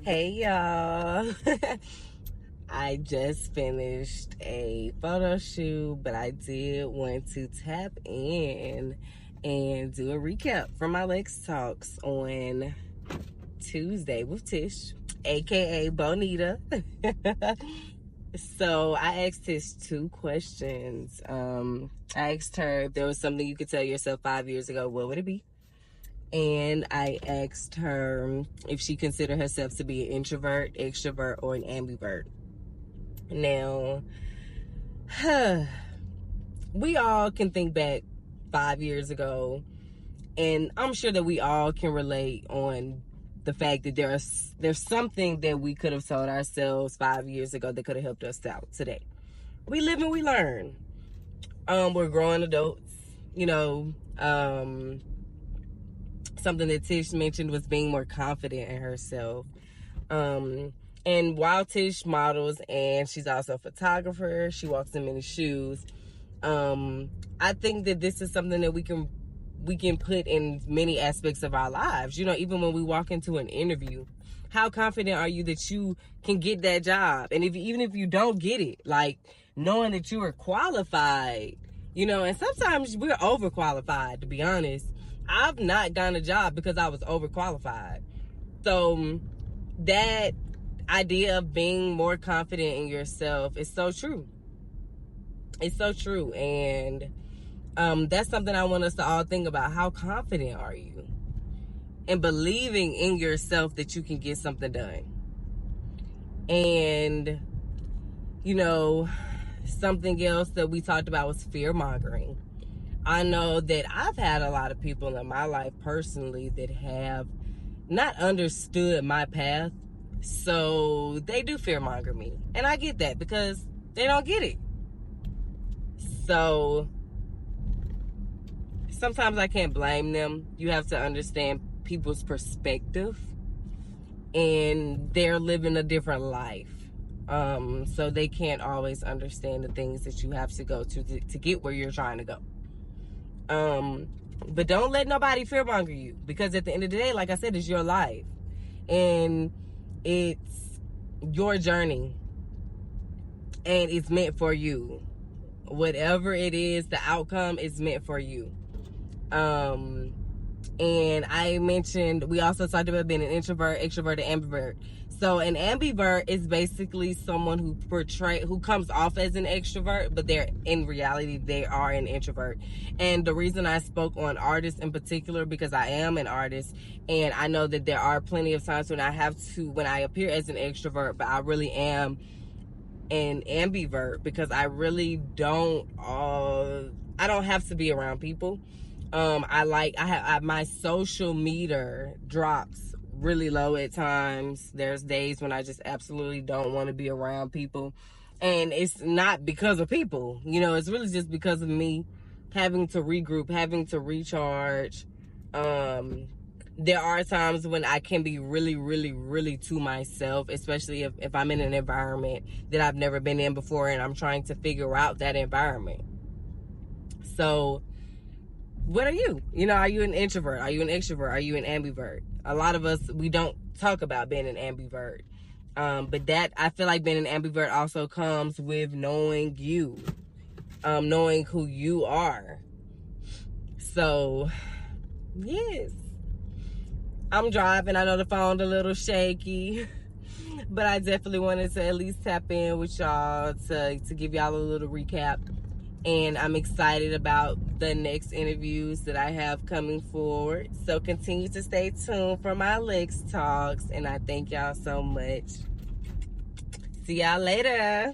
Hey y'all. I just finished a photo shoot, but I did want to tap in and do a recap from my Lex Talks on Tuesday with Tish, aka Bonita. So I asked Tish two questions. I asked her if there was something you could tell yourself 5 years ago, what would it be? And I asked her if she considered herself to be an introvert, extrovert, or an ambivert. Now, we all can think back 5 years ago, and I'm sure that we all can relate on the fact that there's something that we could have told ourselves 5 years ago that could have helped us out today. We live and we learn. We're growing adults, something that Tish mentioned was being more confident in herself. And while Tish models and she's also a photographer, she walks in many shoes. I think that this is something that we can put in many aspects of our lives. Even when we walk into an interview, how confident are you that you can get that job? And even if you don't get it, like knowing that you are qualified, and sometimes we're overqualified, to be honest. I've not gotten a job because I was overqualified. So that idea of being more confident in yourself is so true. It's so true. And that's something I want us to all think about. How confident are you? And believing in yourself that you can get something done. And, something else that we talked about was fear-mongering. I know that I've had a lot of people in my life personally that have not understood my path. So they do fear-monger me. And I get that because they don't get it. So sometimes I can't blame them. You have to understand people's perspective. And they're living a different life. So they can't always understand the things that you have to go to get where you're trying to go. But don't let nobody fearmonger you, because at the end of the day, like I said, it's your life and it's your journey and it's meant for you. Whatever it is, the outcome is meant for you. And I mentioned, we also talked about being an introvert, extrovert, and ambivert. So an ambivert is basically someone who comes off as an extrovert, but in reality, they are an introvert. And the reason I spoke on artists in particular, because I am an artist, and I know that there are plenty of times when I appear as an extrovert, but I really am an ambivert, because I really I don't have to be around people. My social meter drops really low at times. There's days when I just absolutely don't want to be around people, and it's not because of people, it's really just because of me having to regroup, having to recharge. There are times when I can be really, really, really to myself, especially if I'm in an environment that I've never been in before and I'm trying to figure out that environment. So what are you? Are you an introvert? Are you an extrovert? Are you an ambivert? A lot of us, we don't talk about being an ambivert. But that, I feel like being an ambivert also comes with knowing you. Knowing who you are. So, yes. I'm driving. I know the phone's a little shaky. But I definitely wanted to at least tap in with y'all to give y'all a little recap. And I'm excited about the next interviews that I have coming forward. So continue to stay tuned for my Lex Talks. And I thank y'all so much. See y'all later.